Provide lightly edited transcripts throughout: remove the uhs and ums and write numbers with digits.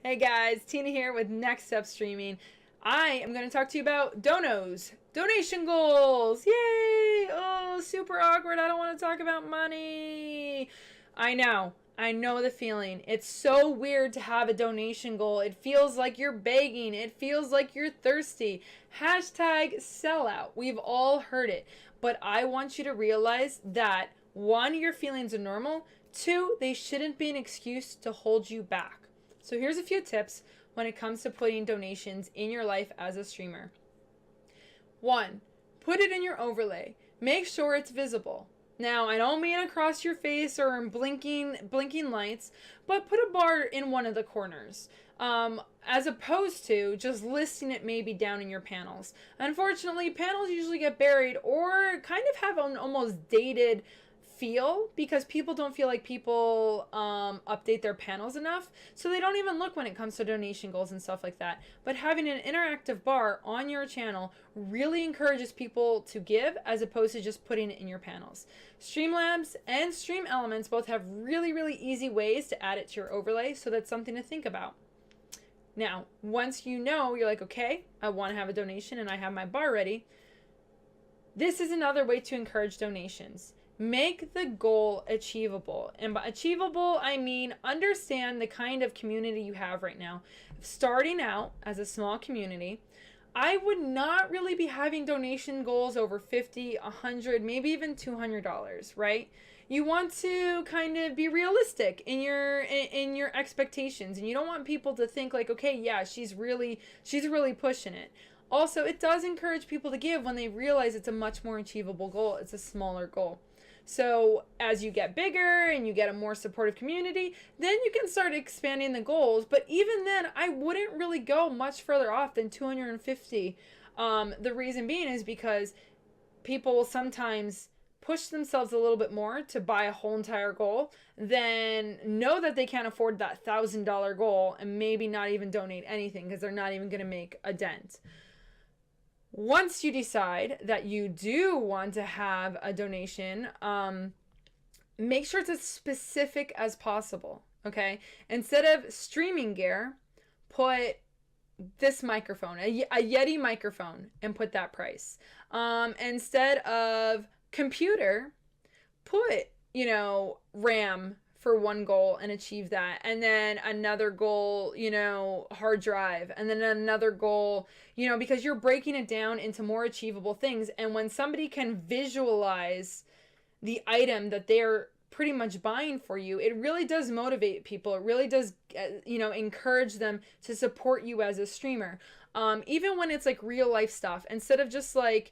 Hey guys, Tina here with Next Step Streaming. I am going to talk to you about donos, donation goals. Yay! Oh, super awkward. I don't want to talk about money. I know the feeling. It's so weird to have a donation goal. It feels like you're begging. It feels like you're thirsty. Hashtag sellout. We've all heard it. But I want you to realize that one, your feelings are normal. Two, they shouldn't be an excuse to hold you back. So here's a few tips when it comes to putting donations in your life as a streamer. One, put it in your overlay. Make sure it's visible. Now, I don't mean across your face or in blinking lights, but put a bar in one of the corners, as opposed to just listing it maybe down in your panels. Unfortunately, panels usually get buried or kind of have an almost dated feel because people don't feel like people update their panels enough, so they don't even look when it comes to donation goals and stuff like that. But having an interactive bar on your channel really encourages people to give as opposed to just putting it in your panels. Streamlabs and Stream Elements both have really easy ways to add it to your overlay, so that's something to think about. Now, once you know, you're like, okay, I want to have a donation and I have my bar ready, this is another way to encourage donations. Make the goal achievable. And by achievable, I mean understand the kind of community you have right now. Starting out as a small community, I would not really be having donation goals over $50, $100, maybe even $200, right? You want to kind of be realistic in your expectations, and you don't want people to think like, okay, yeah, she's really pushing it. Also, it does encourage people to give when they realize it's a much more achievable goal. It's a smaller goal. So as you get bigger and you get a more supportive community, then you can start expanding the goals. But even then, I wouldn't really go much further off than 250. The reason being is because people will sometimes push themselves a little bit more to buy a whole entire goal, then know that they can't afford that $1,000 goal and maybe not even donate anything because they're not even going to make a dent. Once you decide that you do want to have a donation, make sure it's as specific as possible, okay? Instead of streaming gear, put this microphone, a Yeti microphone, and put that price. Instead of computer, put, RAM for one goal and achieve that, and then another goal, hard drive, and then another goal, because you're breaking it down into more achievable things. And when somebody can visualize the item that they're pretty much buying for you, it really does motivate people. It really does, encourage them to support you as a streamer. Even when it's like real life stuff, instead of just like,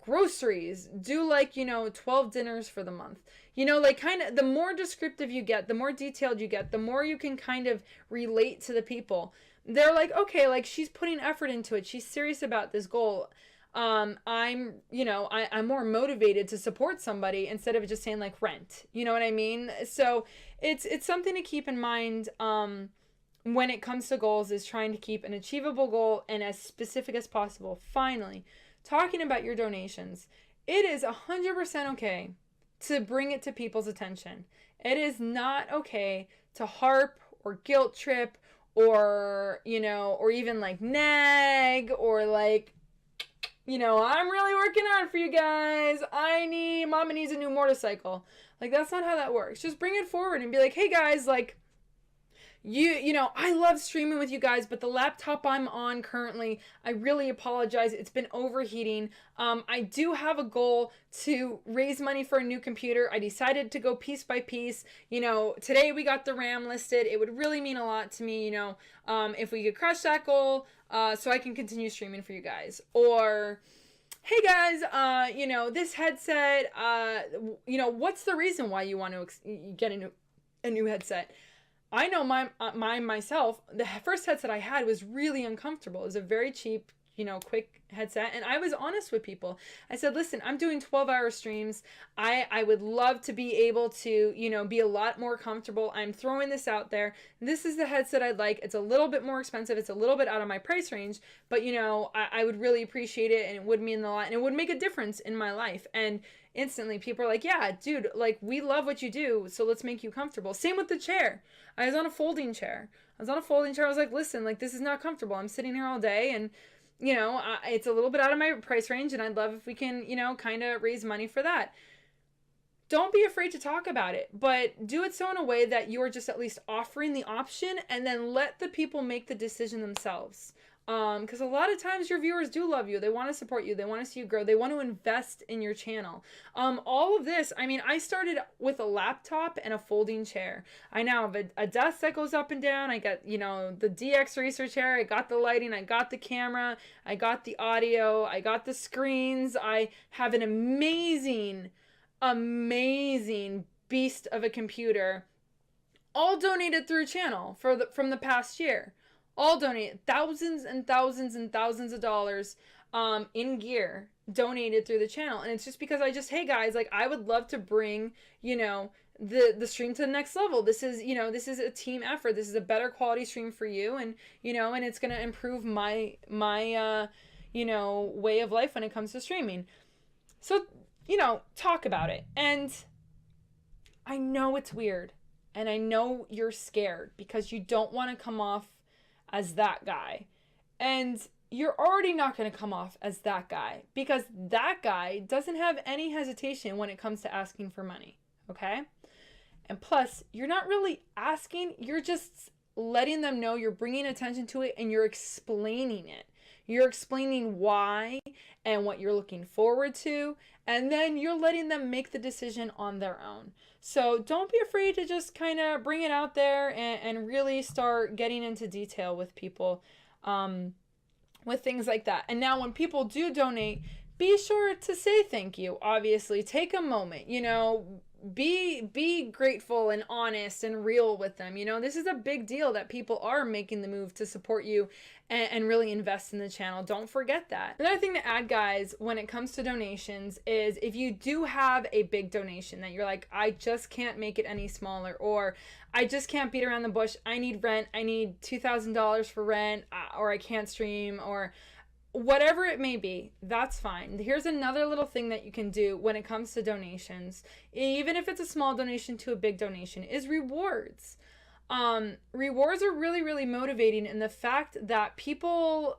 groceries, do like, 12 dinners for the month. Like kind of the more descriptive you get, the more detailed you get, the more you can kind of relate to the people. They're like, okay, like she's putting effort into it. She's serious about this goal. I'm more motivated to support somebody instead of just saying like rent. You know what I mean? So it's something to keep in mind, when it comes to goals, is trying to keep an achievable goal and as specific as possible. Finally, talking about your donations, it is 100% okay to bring it to people's attention. It is not okay to harp or guilt trip or, or even like nag or like, I'm really working hard for you guys. Mama needs a new motorcycle. Like, that's not how that works. Just bring it forward and be like, hey guys, like, I love streaming with you guys, but the laptop I'm on currently, I really apologize. It's been overheating. I do have a goal to raise money for a new computer. I decided to go piece by piece. Today we got the RAM listed. It would really mean a lot to me, if we could crush that goal, so I can continue streaming for you guys. Or, hey guys, this headset, what's the reason why you want to get a new headset? I know myself, the first headset I had was really uncomfortable. It was a very cheap, quick headset. And I was honest with people. I said, listen, I'm doing 12-hour streams. I would love to be able to, be a lot more comfortable. I'm throwing this out there. This is the headset I'd like. It's a little bit more expensive. It's a little bit out of my price range, but I would really appreciate it, and it would mean a lot, and it would make a difference in my life. And instantly people are like, yeah, dude, like we love what you do, so let's make you comfortable. Same with the chair. I was on a folding chair. I was on a folding chair. I was like, listen, like, this is not comfortable. I'm sitting here all day, and, you know, it's a little bit out of my price range, and I'd love if we can, you know, kind of raise money for that. Don't be afraid to talk about it, but do it so in a way that you are just at least offering the option, and then let the people make the decision themselves. Because a lot of times your viewers do love you. They want to support you. They want to see you grow. They want to invest in your channel. All of this, I mean, I started with a laptop and a folding chair. I now have a desk that goes up and down. I got, you know, the DX Racer chair. I got the lighting. I got the camera. I got the audio. I got the screens. I have an amazing beast of a computer, all donated through channel from the past year. All donated, thousands and thousands and thousands of dollars in gear donated through the channel. And it's just because hey guys, like, I would love to bring, you know, the stream to the next level. This is, you know, this is a team effort. This is a better quality stream for you, and, you know, and it's going to improve my you know, way of life when it comes to streaming. So, you know, talk about it. And I know it's weird, and I know you're scared because you don't want to come off as that guy, and you're already not going to come off as that guy, because that guy doesn't have any hesitation when it comes to asking for money, okay? And plus, you're not really asking, you're just letting them know, you're bringing attention to it, and you're explaining it. You're explaining why and what you're looking forward to, and then you're letting them make the decision on their own. So don't be afraid to just kind of bring it out there and really start getting into detail with people with things like that. And now when people do donate, be sure to say thank you. Obviously, take a moment, you know, be grateful and honest and real with them. You know, this is a big deal that people are making the move to support you and really invest in the channel. Don't forget that. Another thing to add, guys, when it comes to donations is if you do have a big donation that you're like, I just can't make it any smaller, or I just can't beat around the bush. I need rent. I need $2,000 for rent, or I can't stream, or whatever it may be, that's fine. Here's another little thing that you can do when it comes to donations, even if it's a small donation to a big donation, is rewards. Rewards are really, really motivating in the fact that people,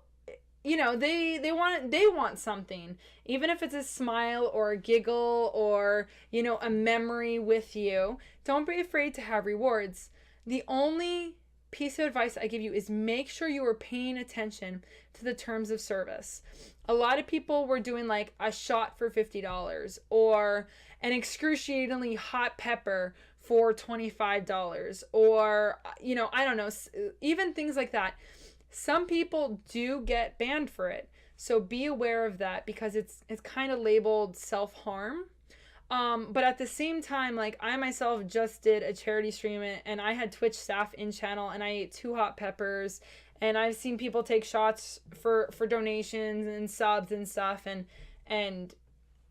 you know, they want something, even if it's a smile or a giggle or, you know, a memory with you. Don't be afraid to have rewards. The only piece of advice I give you is make sure you are paying attention to the terms of service. A lot of people were doing like a shot for $50 or an excruciatingly hot pepper for $25, or, you know, I don't know, even things like that. Some people do get banned for it. So be aware of that, because it's kind of labeled self-harm. But at the same time, like, I myself just did a charity stream, and I had Twitch staff in channel, and I ate 2 hot peppers, and I've seen people take shots for donations and subs and stuff, and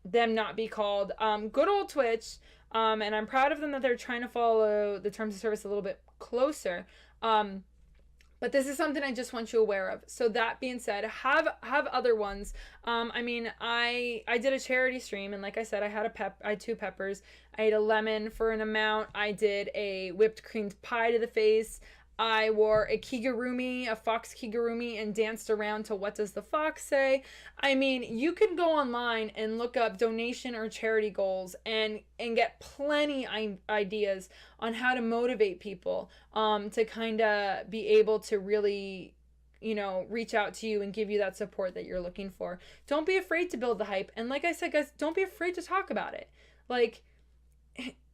them not be called. Good old Twitch, and I'm proud of them that they're trying to follow the terms of service a little bit closer. But this is something I just want you aware of. So that being said, have other ones. I mean, I did a charity stream, and like I said, I had 2 peppers. I ate a lemon for an amount. I did a whipped cream pie to the face. I wore a kigurumi, a fox kigurumi, and danced around to What Does the Fox Say? I mean, you can go online and look up donation or charity goals and get plenty ideas on how to motivate people to kind of be able to really, you know, reach out to you and give you that support that you're looking for. Don't be afraid to build the hype. And like I said, guys, don't be afraid to talk about it. Like,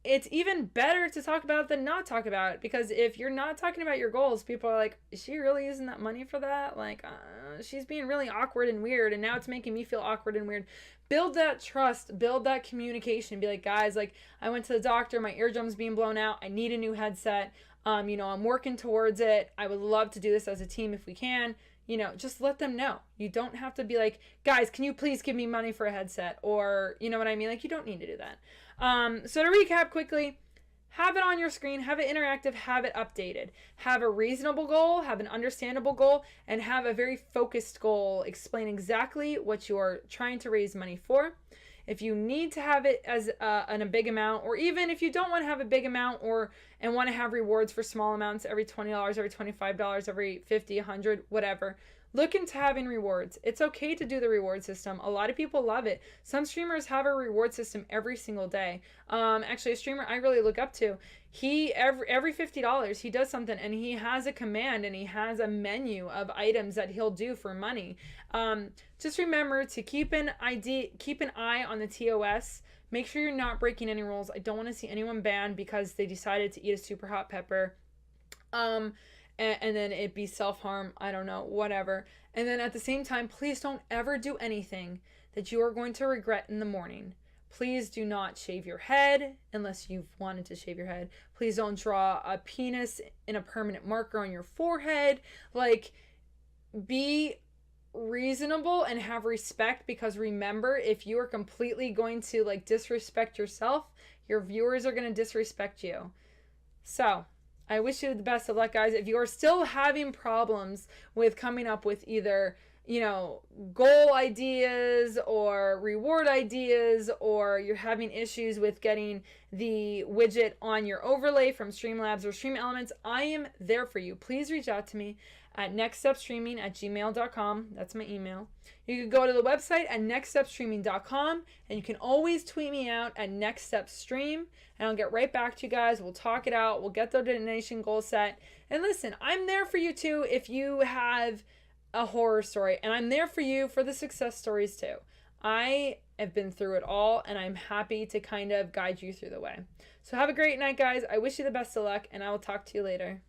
it's even better to talk about it than not talk about it, because if you're not talking about your goals, people are like, is she really using that money for that? Like, she's being really awkward and weird, and now it's making me feel awkward and weird. Build that trust, build that communication. Be like, guys, like, I went to the doctor, my eardrum's being blown out, I need a new headset. You know, I'm working towards it. I would love to do this as a team if we can. You know, just let them know. You don't have to be like, guys, can you please give me money for a headset? Or, you know what I mean? Like, you don't need to do that. So to recap quickly, have it on your screen, have it interactive, have it updated. Have a reasonable goal, have an understandable goal, and have a very focused goal. Explain exactly what you're trying to raise money for. If you need to have it as in a big amount, or even if you don't want to have a big amount and want to have rewards for small amounts, every $20, every $25, every 50, 100, whatever, look into having rewards. It's okay to do the reward system. A lot of people love it. Some streamers have a reward system every single day. Actually, a streamer I really look up to, he every $50 he does something, and he has a command and he has a menu of items that he'll do for money. Just remember to keep an eye on the TOS. Make sure you're not breaking any rules. I don't want to see anyone banned because they decided to eat a super hot pepper. And then it be self-harm, I don't know, whatever. And then at the same time, please don't ever do anything that you are going to regret in the morning. Please do not shave your head unless you've wanted to shave your head. Please don't draw a penis in a permanent marker on your forehead. Like, be reasonable and have respect, because remember, if you are completely going to like disrespect yourself, your viewers are going to disrespect you. So I wish you the best of luck, guys. If you are still having problems with coming up with either, you know, goal ideas or reward ideas, or you're having issues with getting the widget on your overlay from Streamlabs or Stream Elements, I am there for you. Please reach out to me at nextstepstreaming@gmail.com. That's my email. You can go to the website at nextstepstreaming.com, and you can always tweet me out at nextstepstream, and I'll get right back to you guys. We'll talk it out. We'll get the donation goal set. And listen, I'm there for you too if you have a horror story, and I'm there for you for the success stories too. I have been through it all, and I'm happy to kind of guide you through the way. So have a great night, guys. I wish you the best of luck, and I will talk to you later.